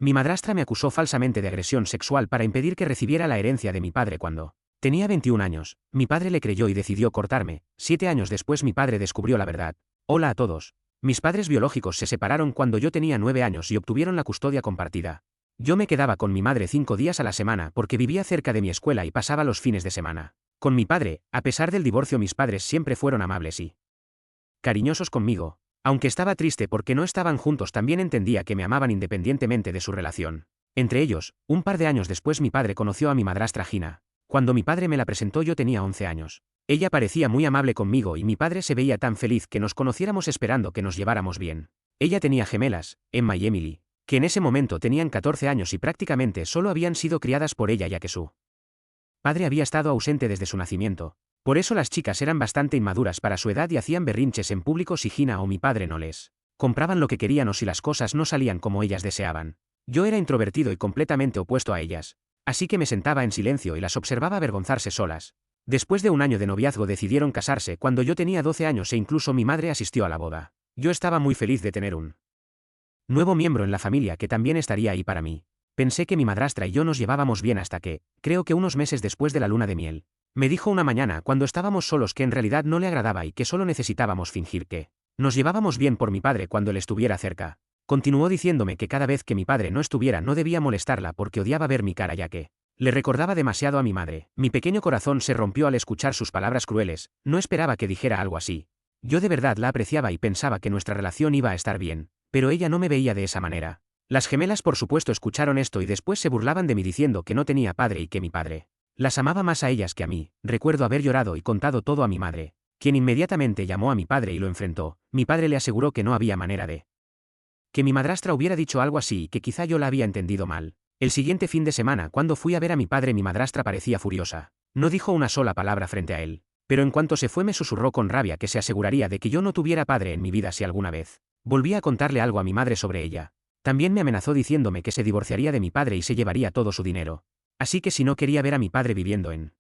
Mi madrastra me acusó falsamente de agresión sexual para impedir que recibiera la herencia de mi padre cuando tenía 21 años. Mi padre le creyó y decidió cortarme. 7 años después mi padre descubrió la verdad. Hola a todos. Mis padres biológicos se separaron cuando yo tenía 9 años y obtuvieron la custodia compartida. Yo me quedaba con mi madre 5 días a la semana porque vivía cerca de mi escuela y pasaba los fines de semana con mi padre. A pesar del divorcio, mis padres siempre fueron amables y cariñosos conmigo. Aunque estaba triste porque no estaban juntos, también entendía que me amaban independientemente de su relación. Entre ellos, un par de años después mi padre conoció a mi madrastra Gina. Cuando mi padre me la presentó yo tenía 11 años. Ella parecía muy amable conmigo y mi padre se veía tan feliz que nos conociéramos esperando que nos lleváramos bien. Ella tenía gemelas, Emma y Emily, que en ese momento tenían 14 años y prácticamente solo habían sido criadas por ella ya que su padre había estado ausente desde su nacimiento. Por eso las chicas eran bastante inmaduras para su edad y hacían berrinches en público si Gina o mi padre no les compraban lo que querían o si las cosas no salían como ellas deseaban. Yo era introvertido y completamente opuesto a ellas, así que me sentaba en silencio y las observaba avergonzarse solas. Después de un año de noviazgo decidieron casarse cuando yo tenía 12 años e incluso mi madre asistió a la boda. Yo estaba muy feliz de tener un nuevo miembro en la familia que también estaría ahí para mí. Pensé que mi madrastra y yo nos llevábamos bien hasta que, creo que unos meses después de la luna de miel, me dijo una mañana cuando estábamos solos que en realidad no le agradaba y que solo necesitábamos fingir que nos llevábamos bien por mi padre cuando él estuviera cerca. Continuó diciéndome que cada vez que mi padre no estuviera no debía molestarla porque odiaba ver mi cara ya que le recordaba demasiado a mi madre. Mi pequeño corazón se rompió al escuchar sus palabras crueles. No esperaba que dijera algo así. Yo de verdad la apreciaba y pensaba que nuestra relación iba a estar bien, pero ella no me veía de esa manera. Las gemelas por supuesto escucharon esto y después se burlaban de mí diciendo que no tenía padre y que mi padre las amaba más a ellas que a mí. Recuerdo haber llorado y contado todo a mi madre, quien inmediatamente llamó a mi padre y lo enfrentó. Mi padre le aseguró que no había manera de que mi madrastra hubiera dicho algo así y que quizá yo la había entendido mal. El siguiente fin de semana cuando fui a ver a mi padre mi madrastra parecía furiosa. No dijo una sola palabra frente a él, pero en cuanto se fue me susurró con rabia que se aseguraría de que yo no tuviera padre en mi vida si alguna vez volvía a contarle algo a mi madre sobre ella. También me amenazó diciéndome que se divorciaría de mi padre y se llevaría todo su dinero. Así que si no quería ver a mi padre viviendo en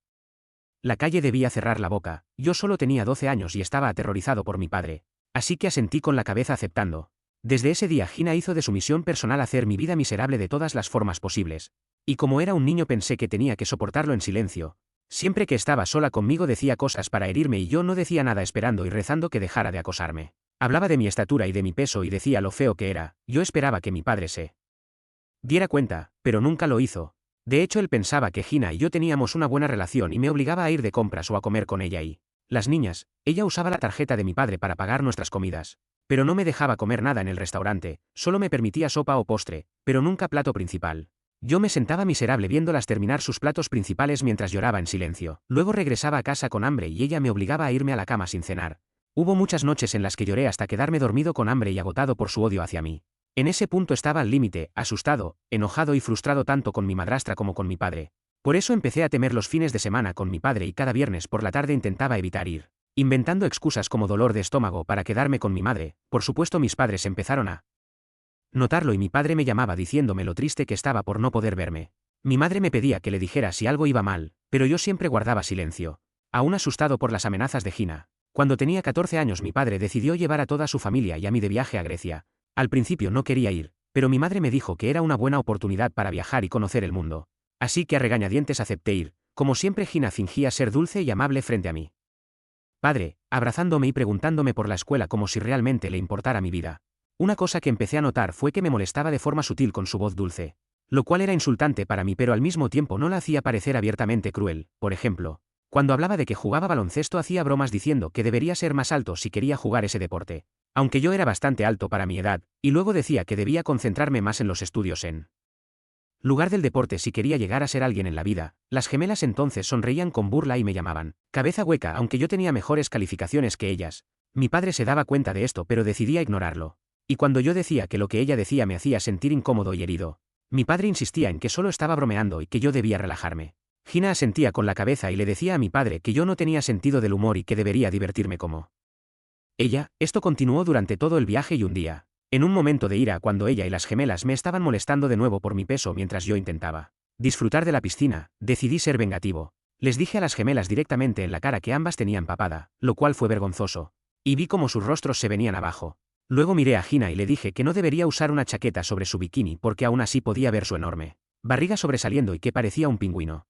la calle debía cerrar la boca. Yo solo tenía 12 años y estaba aterrorizado por mi padre. Así que asentí con la cabeza aceptando. Desde ese día Gina hizo de su misión personal hacer mi vida miserable de todas las formas posibles. Y como era un niño pensé que tenía que soportarlo en silencio. Siempre que estaba sola conmigo decía cosas para herirme y yo no decía nada esperando y rezando que dejara de acosarme. Hablaba de mi estatura y de mi peso y decía lo feo que era. Yo esperaba que mi padre se diera cuenta, pero nunca lo hizo. De hecho él pensaba que Gina y yo teníamos una buena relación y me obligaba a ir de compras o a comer con ella y las niñas. Ella usaba la tarjeta de mi padre para pagar nuestras comidas. Pero no me dejaba comer nada en el restaurante, solo me permitía sopa o postre, pero nunca plato principal. Yo me sentaba miserable viéndolas terminar sus platos principales mientras lloraba en silencio. Luego regresaba a casa con hambre y ella me obligaba a irme a la cama sin cenar. Hubo muchas noches en las que lloré hasta quedarme dormido con hambre y agotado por su odio hacia mí. En ese punto estaba al límite, asustado, enojado y frustrado tanto con mi madrastra como con mi padre. Por eso empecé a temer los fines de semana con mi padre y cada viernes por la tarde intentaba evitar ir, inventando excusas como dolor de estómago para quedarme con mi madre. Por supuesto mis padres empezaron a notarlo y mi padre me llamaba diciéndome lo triste que estaba por no poder verme. Mi madre me pedía que le dijera si algo iba mal, pero yo siempre guardaba silencio. Aún asustado por las amenazas de Gina. Cuando tenía 14 años mi padre decidió llevar a toda su familia y a mí de viaje a Grecia. Al principio no quería ir, pero mi madre me dijo que era una buena oportunidad para viajar y conocer el mundo. Así que a regañadientes acepté ir. Como siempre Gina fingía ser dulce y amable frente a mí padre, abrazándome y preguntándome por la escuela como si realmente le importara mi vida. Una cosa que empecé a notar fue que me molestaba de forma sutil con su voz dulce, lo cual era insultante para mí pero al mismo tiempo no la hacía parecer abiertamente cruel. Por ejemplo, cuando hablaba de que jugaba baloncesto hacía bromas diciendo que debería ser más alto si quería jugar ese deporte, aunque yo era bastante alto para mi edad, y luego decía que debía concentrarme más en los estudios en lugar del deporte si quería llegar a ser alguien en la vida. Las gemelas entonces sonreían con burla y me llamaban cabeza hueca aunque yo tenía mejores calificaciones que ellas. Mi padre se daba cuenta de esto pero decidía ignorarlo. Y cuando yo decía que lo que ella decía me hacía sentir incómodo y herido, mi padre insistía en que solo estaba bromeando y que yo debía relajarme. Gina asentía con la cabeza y le decía a mi padre que yo no tenía sentido del humor y que debería divertirme como ella. Esto continuó durante todo el viaje y un día, en un momento de ira cuando ella y las gemelas me estaban molestando de nuevo por mi peso mientras yo intentaba disfrutar de la piscina, decidí ser vengativo. Les dije a las gemelas directamente en la cara que ambas tenían papada, lo cual fue vergonzoso. Y vi cómo sus rostros se venían abajo. Luego miré a Gina y le dije que no debería usar una chaqueta sobre su bikini porque aún así podía ver su enorme barriga sobresaliendo y que parecía un pingüino.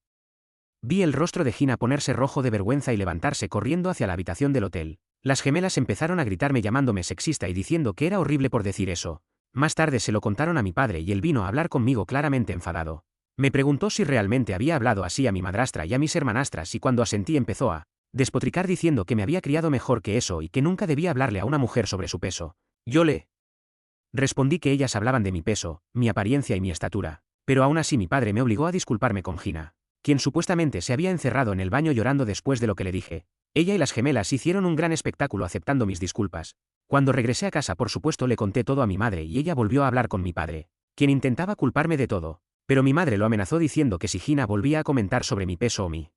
Vi el rostro de Gina ponerse rojo de vergüenza y levantarse corriendo hacia la habitación del hotel. Las gemelas empezaron a gritarme llamándome sexista y diciendo que era horrible por decir eso. Más tarde se lo contaron a mi padre y él vino a hablar conmigo claramente enfadado. Me preguntó si realmente había hablado así a mi madrastra y a mis hermanastras y cuando asentí empezó a despotricar diciendo que me había criado mejor que eso y que nunca debía hablarle a una mujer sobre su peso. Yo le respondí que ellas hablaban de mi peso, mi apariencia y mi estatura, pero aún así mi padre me obligó a disculparme con Gina, quien supuestamente se había encerrado en el baño llorando después de lo que le dije. Ella y las gemelas hicieron un gran espectáculo aceptando mis disculpas. Cuando regresé a casa por supuesto le conté todo a mi madre y ella volvió a hablar con mi padre, quien intentaba culparme de todo, pero mi madre lo amenazó diciendo que si Gina volvía a comentar sobre mi peso o mi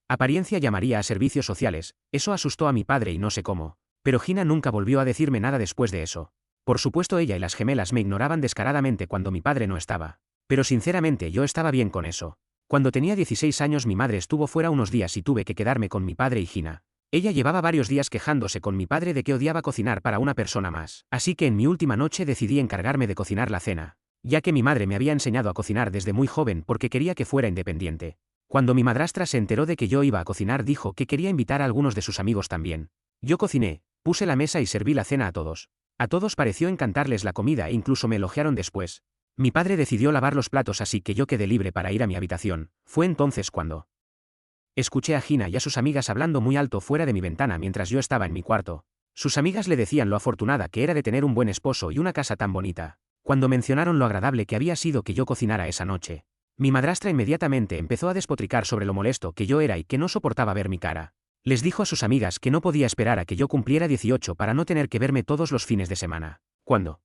apariencia llamaría a servicios sociales. Eso asustó a mi padre y no sé cómo, pero Gina nunca volvió a decirme nada después de eso. Por supuesto ella y las gemelas me ignoraban descaradamente cuando mi padre no estaba, pero sinceramente yo estaba bien con eso. Cuando tenía 16 años mi madre estuvo fuera unos días y tuve que quedarme con mi padre y Gina. Ella llevaba varios días quejándose con mi padre de que odiaba cocinar para una persona más, así que en mi última noche decidí encargarme de cocinar la cena, ya que mi madre me había enseñado a cocinar desde muy joven porque quería que fuera independiente. Cuando mi madrastra se enteró de que yo iba a cocinar dijo que quería invitar a algunos de sus amigos también. Yo cociné, puse la mesa y serví la cena a todos. A todos pareció encantarles la comida e incluso me elogiaron después. Mi padre decidió lavar los platos así que yo quedé libre para ir a mi habitación. Fue entonces cuando escuché a Gina y a sus amigas hablando muy alto fuera de mi ventana mientras yo estaba en mi cuarto. Sus amigas le decían lo afortunada que era de tener un buen esposo y una casa tan bonita. Cuando mencionaron lo agradable que había sido que yo cocinara esa noche, mi madrastra inmediatamente empezó a despotricar sobre lo molesto que yo era y que no soportaba ver mi cara. Les dijo a sus amigas que no podía esperar a que yo cumpliera 18 para no tener que verme todos los fines de semana. Cuando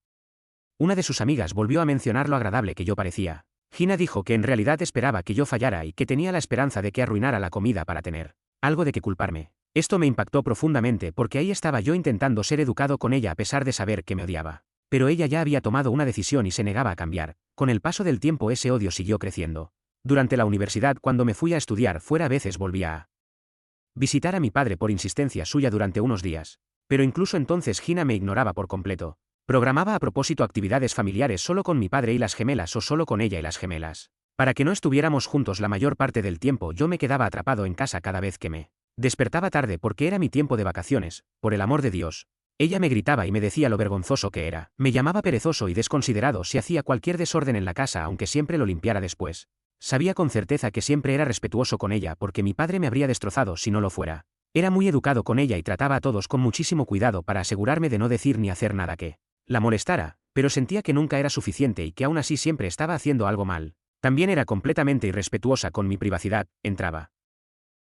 una de sus amigas volvió a mencionar lo agradable que yo parecía, Gina dijo que en realidad esperaba que yo fallara y que tenía la esperanza de que arruinara la comida para tener algo de que culparme. Esto me impactó profundamente porque ahí estaba yo intentando ser educado con ella a pesar de saber que me odiaba. Pero ella ya había tomado una decisión y se negaba a cambiar. Con el paso del tiempo ese odio siguió creciendo. Durante la universidad cuando me fui a estudiar fuera a veces volvía a visitar a mi padre por insistencia suya durante unos días. Pero incluso entonces Gina me ignoraba por completo. Programaba a propósito actividades familiares solo con mi padre y las gemelas o solo con ella y las gemelas. Para que no estuviéramos juntos la mayor parte del tiempo yo me quedaba atrapado en casa cada vez que me despertaba tarde porque era mi tiempo de vacaciones, por el amor de Dios. Ella me gritaba y me decía lo vergonzoso que era. Me llamaba perezoso y desconsiderado si hacía cualquier desorden en la casa aunque siempre lo limpiara después. Sabía con certeza que siempre era respetuoso con ella porque mi padre me habría destrozado si no lo fuera. Era muy educado con ella y trataba a todos con muchísimo cuidado para asegurarme de no decir ni hacer nada que la molestara, pero sentía que nunca era suficiente y que aún así siempre estaba haciendo algo mal. También era completamente irrespetuosa con mi privacidad. Entraba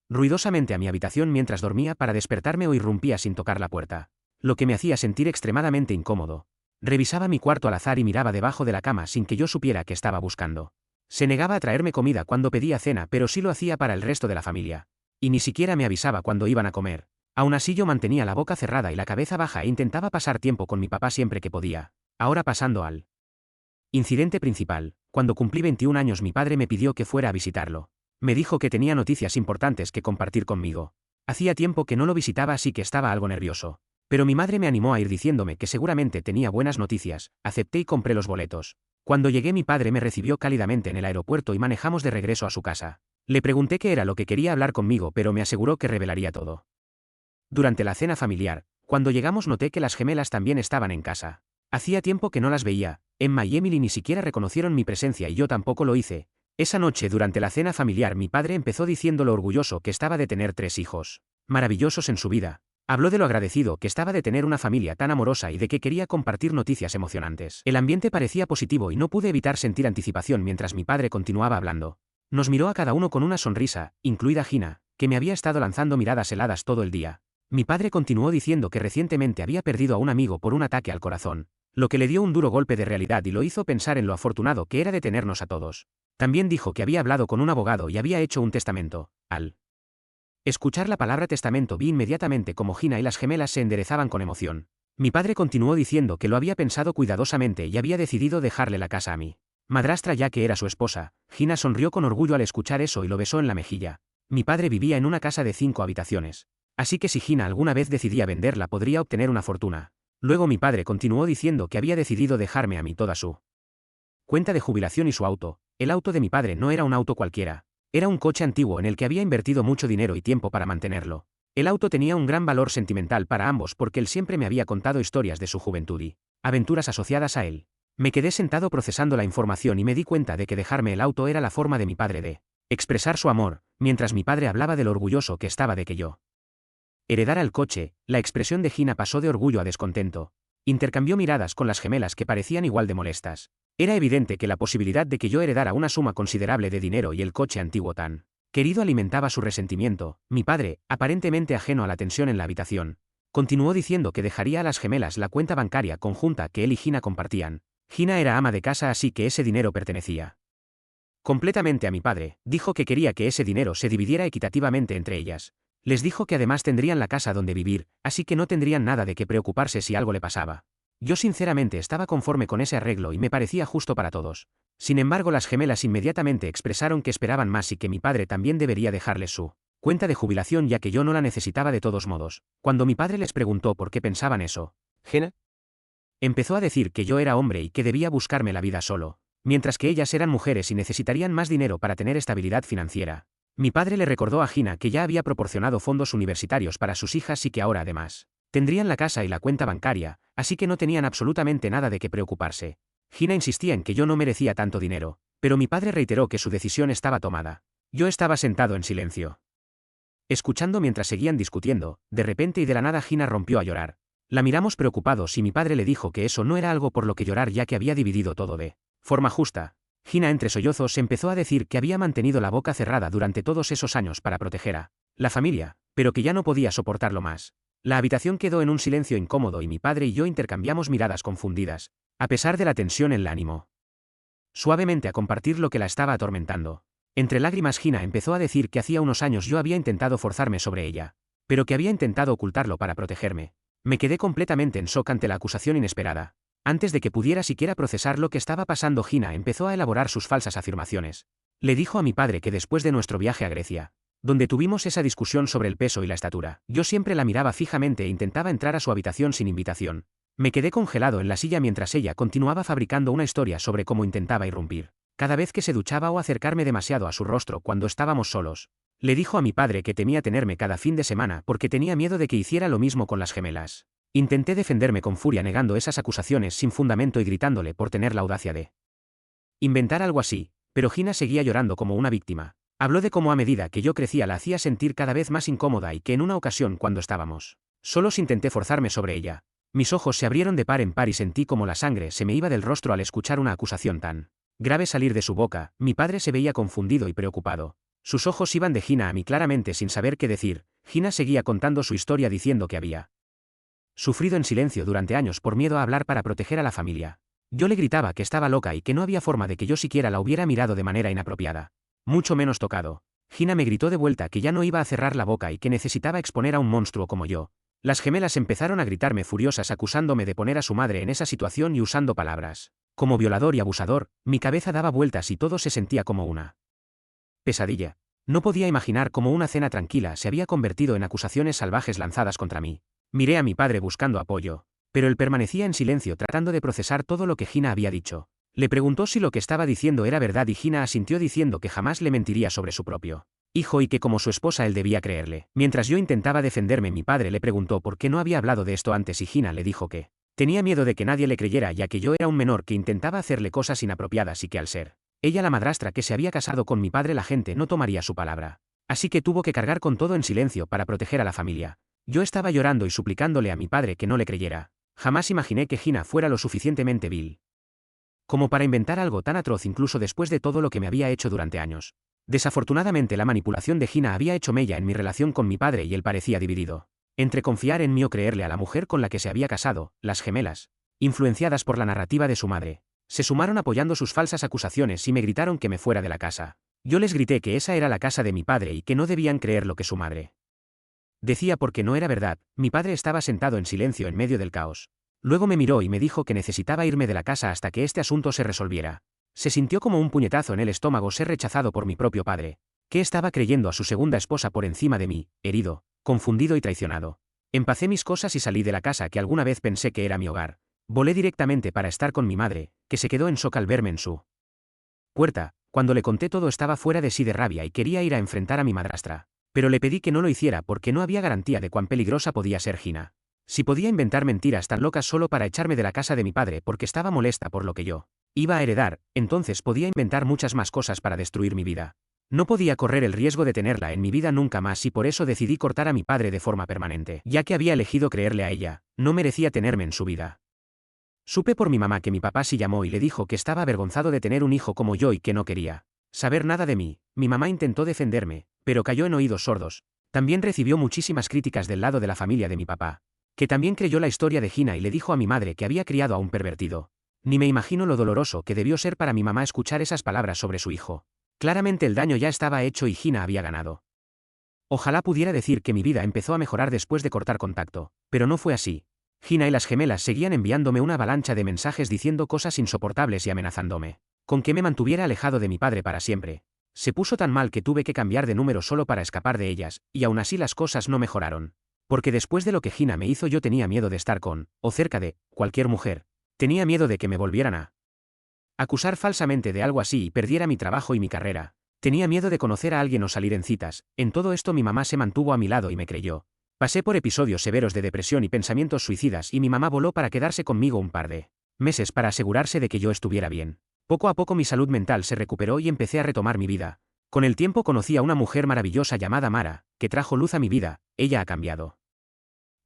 ruidosamente a mi habitación mientras dormía para despertarme o irrumpía sin tocar la puerta, lo que me hacía sentir extremadamente incómodo. Revisaba mi cuarto al azar y miraba debajo de la cama sin que yo supiera qué estaba buscando. Se negaba a traerme comida cuando pedía cena, pero sí lo hacía para el resto de la familia. Y ni siquiera me avisaba cuando iban a comer. Aún así yo mantenía la boca cerrada y la cabeza baja e intentaba pasar tiempo con mi papá siempre que podía. Ahora pasando al incidente principal, cuando cumplí 21 años mi padre me pidió que fuera a visitarlo. Me dijo que tenía noticias importantes que compartir conmigo. Hacía tiempo que no lo visitaba así que estaba algo nervioso. Pero mi madre me animó a ir diciéndome que seguramente tenía buenas noticias. Acepté y compré los boletos. Cuando llegué mi padre me recibió cálidamente en el aeropuerto y manejamos de regreso a su casa. Le pregunté qué era lo que quería hablar conmigo pero me aseguró que revelaría todo. Durante la cena familiar, cuando llegamos noté que las gemelas también estaban en casa. Hacía tiempo que no las veía. Emma y Emily ni siquiera reconocieron mi presencia y yo tampoco lo hice. Esa noche durante la cena familiar mi padre empezó diciendo lo orgulloso que estaba de tener 3 hijos maravillosos en su vida. Habló de lo agradecido que estaba de tener una familia tan amorosa y de que quería compartir noticias emocionantes. El ambiente parecía positivo y no pude evitar sentir anticipación mientras mi padre continuaba hablando. Nos miró a cada uno con una sonrisa, incluida Gina, que me había estado lanzando miradas heladas todo el día. Mi padre continuó diciendo que recientemente había perdido a un amigo por un ataque al corazón, lo que le dio un duro golpe de realidad y lo hizo pensar en lo afortunado que era de tenernos a todos. También dijo que había hablado con un abogado y había hecho un testamento. Al escuchar la palabra testamento vi inmediatamente cómo Gina y las gemelas se enderezaban con emoción. Mi padre continuó diciendo que lo había pensado cuidadosamente y había decidido dejarle la casa a mi madrastra ya que era su esposa. Gina sonrió con orgullo al escuchar eso y lo besó en la mejilla. Mi padre vivía en una casa de 5 habitaciones. Así que si Gina alguna vez decidía venderla podría obtener una fortuna. Luego mi padre continuó diciendo que había decidido dejarme a mí toda su cuenta de jubilación y su auto. El auto de mi padre no era un auto cualquiera. Era un coche antiguo en el que había invertido mucho dinero y tiempo para mantenerlo. El auto tenía un gran valor sentimental para ambos porque él siempre me había contado historias de su juventud y aventuras asociadas a él. Me quedé sentado procesando la información y me di cuenta de que dejarme el auto era la forma de mi padre de expresar su amor, mientras mi padre hablaba de lo orgulloso que estaba de que yo heredara el coche. La expresión de Gina pasó de orgullo a descontento. Intercambió miradas con las gemelas que parecían igual de molestas. Era evidente que la posibilidad de que yo heredara una suma considerable de dinero y el coche antiguo tan querido alimentaba su resentimiento. Mi padre, aparentemente ajeno a la tensión en la habitación, continuó diciendo que dejaría a las gemelas la cuenta bancaria conjunta que él y Gina compartían. Gina era ama de casa, así que ese dinero pertenecía completamente a mi padre. Dijo que quería que ese dinero se dividiera equitativamente entre ellas. Les dijo que además tendrían la casa donde vivir, así que no tendrían nada de qué preocuparse si algo le pasaba. Yo sinceramente estaba conforme con ese arreglo y me parecía justo para todos. Sin embargo, las gemelas inmediatamente expresaron que esperaban más y que mi padre también debería dejarles su cuenta de jubilación, ya que yo no la necesitaba de todos modos. Cuando mi padre les preguntó por qué pensaban eso, Gina empezó a decir que yo era hombre y que debía buscarme la vida solo, mientras que ellas eran mujeres y necesitarían más dinero para tener estabilidad financiera. Mi padre le recordó a Gina que ya había proporcionado fondos universitarios para sus hijas y que ahora además tendrían la casa y la cuenta bancaria, así que no tenían absolutamente nada de qué preocuparse. Gina insistía en que yo no merecía tanto dinero, pero mi padre reiteró que su decisión estaba tomada. Yo estaba sentado en silencio, escuchando mientras seguían discutiendo. De repente y de la nada Gina rompió a llorar. La miramos preocupados y mi padre le dijo que eso no era algo por lo que llorar, ya que había dividido todo de forma justa. Gina entre sollozos empezó a decir que había mantenido la boca cerrada durante todos esos años para proteger a la familia, pero que ya no podía soportarlo más. La habitación quedó en un silencio incómodo y mi padre y yo intercambiamos miradas confundidas. A pesar de la tensión, él la animó suavemente a compartir lo que la estaba atormentando. Entre lágrimas Gina empezó a decir que hacía unos años yo había intentado forzarme sobre ella, pero que había intentado ocultarlo para protegerme. Me quedé completamente en shock ante la acusación inesperada. Antes de que pudiera siquiera procesar lo que estaba pasando, Gina empezó a elaborar sus falsas afirmaciones. Le dijo a mi padre que después de nuestro viaje a Grecia, donde tuvimos esa discusión sobre el peso y la estatura, yo siempre la miraba fijamente e intentaba entrar a su habitación sin invitación. Me quedé congelado en la silla mientras ella continuaba fabricando una historia sobre cómo intentaba irrumpir cada vez que se duchaba o acercarme demasiado a su rostro cuando estábamos solos. Le dijo a mi padre que temía tenerme cada fin de semana porque tenía miedo de que hiciera lo mismo con las gemelas. Intenté defenderme con furia negando esas acusaciones sin fundamento y gritándole por tener la audacia de inventar algo así, pero Gina seguía llorando como una víctima. Habló de cómo a medida que yo crecía la hacía sentir cada vez más incómoda y que en una ocasión cuando estábamos solos intenté forzarme sobre ella. Mis ojos se abrieron de par en par y sentí como la sangre se me iba del rostro al escuchar una acusación tan grave salir de su boca. Mi padre se veía confundido y preocupado. Sus ojos iban de Gina a mí claramente sin saber qué decir. Gina seguía contando su historia diciendo que había sufrido en silencio durante años por miedo a hablar para proteger a la familia. Yo le gritaba que estaba loca y que no había forma de que yo siquiera la hubiera mirado de manera inapropiada, mucho menos tocado. Gina me gritó de vuelta que ya no iba a cerrar la boca y que necesitaba exponer a un monstruo como yo. Las gemelas empezaron a gritarme furiosas acusándome de poner a su madre en esa situación y usando palabras como violador y abusador. Mi cabeza daba vueltas y todo se sentía como una pesadilla. No podía imaginar cómo una cena tranquila se había convertido en acusaciones salvajes lanzadas contra mí. Miré a mi padre buscando apoyo, pero él permanecía en silencio tratando de procesar todo lo que Gina había dicho. Le preguntó si lo que estaba diciendo era verdad y Gina asintió diciendo que jamás le mentiría sobre su propio hijo y que como su esposa él debía creerle. Mientras yo intentaba defenderme, mi padre le preguntó por qué no había hablado de esto antes y Gina le dijo que tenía miedo de que nadie le creyera, ya que yo era un menor que intentaba hacerle cosas inapropiadas y que al ser ella la madrastra que se había casado con mi padre la gente no tomaría su palabra. Así que tuvo que cargar con todo en silencio para proteger a la familia. Yo estaba llorando y suplicándole a mi padre que no le creyera. Jamás imaginé que Gina fuera lo suficientemente vil como para inventar algo tan atroz incluso después de todo lo que me había hecho durante años. Desafortunadamente la manipulación de Gina había hecho mella en mi relación con mi padre y él parecía dividido entre confiar en mí o creerle a la mujer con la que se había casado. Las gemelas, influenciadas por la narrativa de su madre, se sumaron apoyando sus falsas acusaciones y me gritaron que me fuera de la casa. Yo les grité que esa era la casa de mi padre y que no debían creer lo que su madre decía porque no era verdad. Mi padre estaba sentado en silencio en medio del caos. Luego me miró y me dijo que necesitaba irme de la casa hasta que este asunto se resolviera. Se sintió como un puñetazo en el estómago ser rechazado por mi propio padre, que estaba creyendo a su segunda esposa por encima de mí, herido, confundido y traicionado. Empacé mis cosas y salí de la casa que alguna vez pensé que era mi hogar. Volé directamente para estar con mi madre, que se quedó en shock al verme en su puerta. Cuando le conté todo estaba fuera de sí de rabia y quería ir a enfrentar a mi madrastra. Pero le pedí que no lo hiciera porque no había garantía de cuán peligrosa podía ser Gina. Si podía inventar mentiras tan locas solo para echarme de la casa de mi padre porque estaba molesta por lo que yo iba a heredar, entonces podía inventar muchas más cosas para destruir mi vida. No podía correr el riesgo de tenerla en mi vida nunca más y por eso decidí cortar a mi padre de forma permanente. Ya que había elegido creerle a ella, no merecía tenerme en su vida. Supe por mi mamá que mi papá sí llamó y le dijo que estaba avergonzado de tener un hijo como yo y que no quería saber nada de mí. Mi mamá intentó defenderme, pero cayó en oídos sordos. También recibió muchísimas críticas del lado de la familia de mi papá, que también creyó la historia de Gina y le dijo a mi madre que había criado a un pervertido. Ni me imagino lo doloroso que debió ser para mi mamá escuchar esas palabras sobre su hijo. Claramente el daño ya estaba hecho y Gina había ganado. Ojalá pudiera decir que mi vida empezó a mejorar después de cortar contacto, pero no fue así. Gina y las gemelas seguían enviándome una avalancha de mensajes diciendo cosas insoportables y amenazándome con que me mantuviera alejado de mi padre para siempre. Se puso tan mal que tuve que cambiar de número solo para escapar de ellas, y aún así las cosas no mejoraron. Porque después de lo que Gina me hizo yo tenía miedo de estar con, o cerca de, cualquier mujer. Tenía miedo de que me volvieran a acusar falsamente de algo así y perdiera mi trabajo y mi carrera. Tenía miedo de conocer a alguien o salir en citas. En todo esto mi mamá se mantuvo a mi lado y me creyó. Pasé por episodios severos de depresión y pensamientos suicidas y mi mamá voló para quedarse conmigo un par de meses para asegurarse de que yo estuviera bien. Poco a poco mi salud mental se recuperó y empecé a retomar mi vida. Con el tiempo conocí a una mujer maravillosa llamada Mara, que trajo luz a mi vida. Ella ha cambiado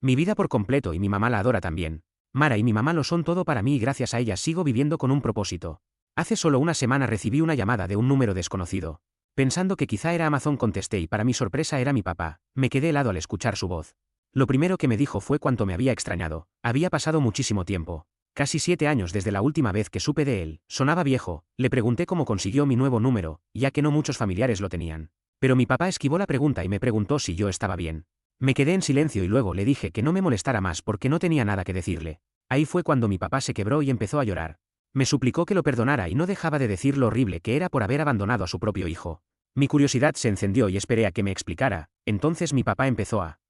mi vida por completo y mi mamá la adora también. Mara y mi mamá lo son todo para mí y gracias a ellas sigo viviendo con un propósito. Hace solo una semana recibí una llamada de un número desconocido. Pensando que quizá era Amazon contesté y para mi sorpresa era mi papá. Me quedé helado al escuchar su voz. Lo primero que me dijo fue cuánto me había extrañado. Había pasado muchísimo tiempo. Casi 7 años desde la última vez que supe de él. Sonaba viejo. Le pregunté cómo consiguió mi nuevo número, ya que no muchos familiares lo tenían. Pero mi papá esquivó la pregunta y me preguntó si yo estaba bien. Me quedé en silencio y luego le dije que no me molestara más porque no tenía nada que decirle. Ahí fue cuando mi papá se quebró y empezó a llorar. Me suplicó que lo perdonara y no dejaba de decir lo horrible que era por haber abandonado a su propio hijo. Mi curiosidad se encendió y esperé a que me explicara. Entonces mi papá empezó a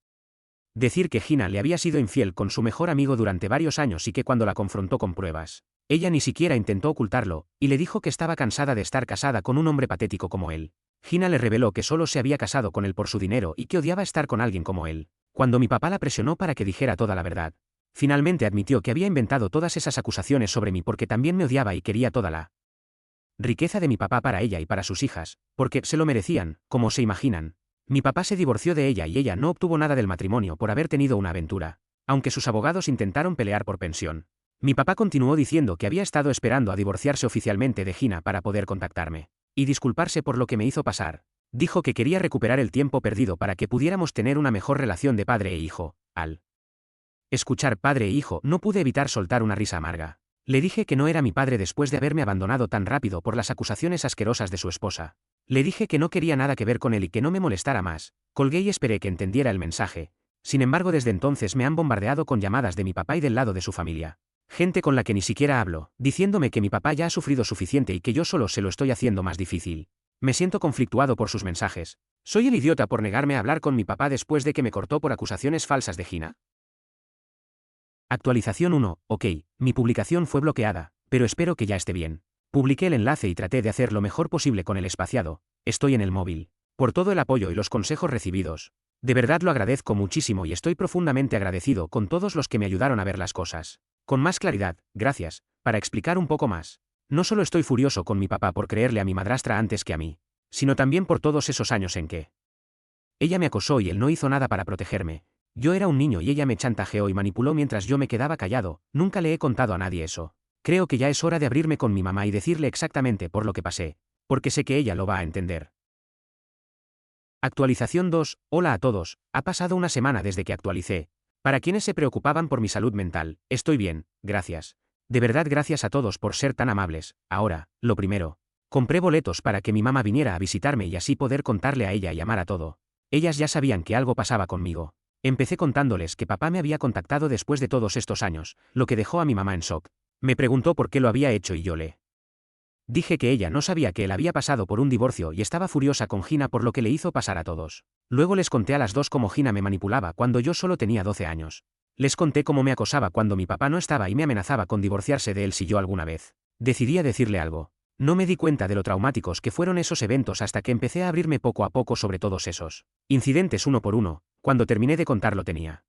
decir que Gina le había sido infiel con su mejor amigo durante varios años y que cuando la confrontó con pruebas, ella ni siquiera intentó ocultarlo, y le dijo que estaba cansada de estar casada con un hombre patético como él. Gina le reveló que solo se había casado con él por su dinero y que odiaba estar con alguien como él. Cuando mi papá la presionó para que dijera toda la verdad, finalmente admitió que había inventado todas esas acusaciones sobre mí porque también me odiaba y quería toda la riqueza de mi papá para ella y para sus hijas, porque se lo merecían, como se imaginan. Mi papá se divorció de ella y ella no obtuvo nada del matrimonio por haber tenido una aventura, aunque sus abogados intentaron pelear por pensión. Mi papá continuó diciendo que había estado esperando a divorciarse oficialmente de Gina para poder contactarme y disculparse por lo que me hizo pasar. Dijo que quería recuperar el tiempo perdido para que pudiéramos tener una mejor relación de padre e hijo. Al escuchar padre e hijo, no pude evitar soltar una risa amarga. Le dije que no era mi padre después de haberme abandonado tan rápido por las acusaciones asquerosas de su esposa. Le dije que no quería nada que ver con él y que no me molestara más. Colgué y esperé que entendiera el mensaje. Sin embargo, desde entonces me han bombardeado con llamadas de mi papá y del lado de su familia. Gente con la que ni siquiera hablo, diciéndome que mi papá ya ha sufrido suficiente y que yo solo se lo estoy haciendo más difícil. Me siento conflictuado por sus mensajes. ¿Soy el idiota por negarme a hablar con mi papá después de que me cortó por acusaciones falsas de Gina? Actualización 1. Ok, mi publicación fue bloqueada, pero espero que ya esté bien. Publiqué el enlace y traté de hacer lo mejor posible con el espaciado. Estoy en el móvil. Por todo el apoyo y los consejos recibidos. De verdad lo agradezco muchísimo y estoy profundamente agradecido con todos los que me ayudaron a ver las cosas con más claridad. Gracias. Para explicar un poco más. No solo estoy furioso con mi papá por creerle a mi madrastra antes que a mí, sino también por todos esos años en que ella me acosó y él no hizo nada para protegerme. Yo era un niño y ella me chantajeó y manipuló mientras yo me quedaba callado. Nunca le he contado a nadie eso. Creo que ya es hora de abrirme con mi mamá y decirle exactamente por lo que pasé, porque sé que ella lo va a entender. Actualización 2. Hola a todos, ha pasado una semana desde que actualicé. Para quienes se preocupaban por mi salud mental, estoy bien, gracias. De verdad gracias a todos por ser tan amables. Ahora, lo primero. Compré boletos para que mi mamá viniera a visitarme y así poder contarle a ella y amar a todo. Ellas ya sabían que algo pasaba conmigo. Empecé contándoles que papá me había contactado después de todos estos años, lo que dejó a mi mamá en shock. Me preguntó por qué lo había hecho y yo le Dije que ella no sabía que él había pasado por un divorcio y estaba furiosa con Gina por lo que le hizo pasar a todos. Luego les conté a las dos cómo Gina me manipulaba cuando yo solo tenía 12 años. Les conté cómo me acosaba cuando mi papá no estaba y me amenazaba con divorciarse de él si yo alguna vez decidía decirle algo. No me di cuenta de lo traumáticos que fueron esos eventos hasta que empecé a abrirme poco a poco sobre todos esos incidentes uno por uno. Cuando terminé de contarlo tenía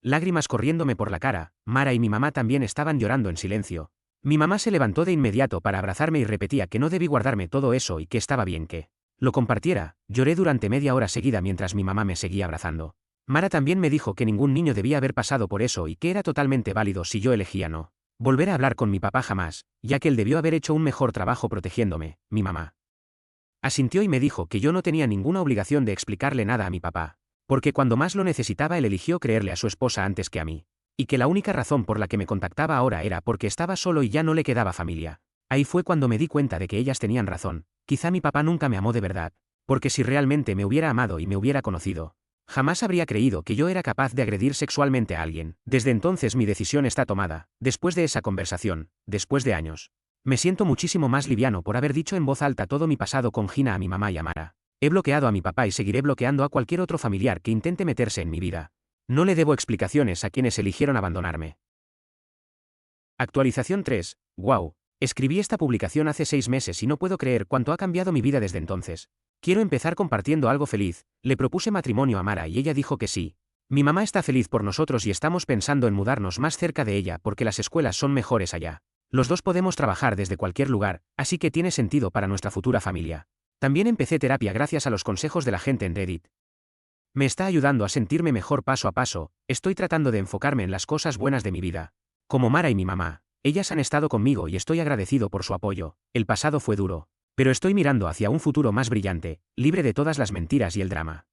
lágrimas corriéndome por la cara. Mara y mi mamá también estaban llorando en silencio. Mi mamá se levantó de inmediato para abrazarme y repetía que no debí guardarme todo eso y que estaba bien que lo compartiera. Lloré durante media hora seguida mientras mi mamá me seguía abrazando. Mara también me dijo que ningún niño debía haber pasado por eso y que era totalmente válido si yo elegía no volver a hablar con mi papá jamás, ya que él debió haber hecho un mejor trabajo protegiéndome. Mi mamá asintió y me dijo que yo no tenía ninguna obligación de explicarle nada a mi papá, porque cuando más lo necesitaba él eligió creerle a su esposa antes que a mí, y que la única razón por la que me contactaba ahora era porque estaba solo y ya no le quedaba familia. Ahí fue cuando me di cuenta de que ellas tenían razón. Quizá mi papá nunca me amó de verdad, porque si realmente me hubiera amado y me hubiera conocido, jamás habría creído que yo era capaz de agredir sexualmente a alguien. Desde entonces mi decisión está tomada. Después de esa conversación, después de años, me siento muchísimo más liviano por haber dicho en voz alta todo mi pasado con Gina a mi mamá y a Mara. He bloqueado a mi papá y seguiré bloqueando a cualquier otro familiar que intente meterse en mi vida. No le debo explicaciones a quienes eligieron abandonarme. Actualización 3. Wow. Escribí esta publicación hace 6 meses y no puedo creer cuánto ha cambiado mi vida desde entonces. Quiero empezar compartiendo algo feliz. Le propuse matrimonio a Mara y ella dijo que sí. Mi mamá está feliz por nosotros y estamos pensando en mudarnos más cerca de ella porque las escuelas son mejores allá. Los dos podemos trabajar desde cualquier lugar, así que tiene sentido para nuestra futura familia. También empecé terapia gracias a los consejos de la gente en Reddit. Me está ayudando a sentirme mejor paso a paso. Estoy tratando de enfocarme en las cosas buenas de mi vida. Como Mara y mi mamá, ellas han estado conmigo y estoy agradecido por su apoyo. El pasado fue duro, pero estoy mirando hacia un futuro más brillante, libre de todas las mentiras y el drama.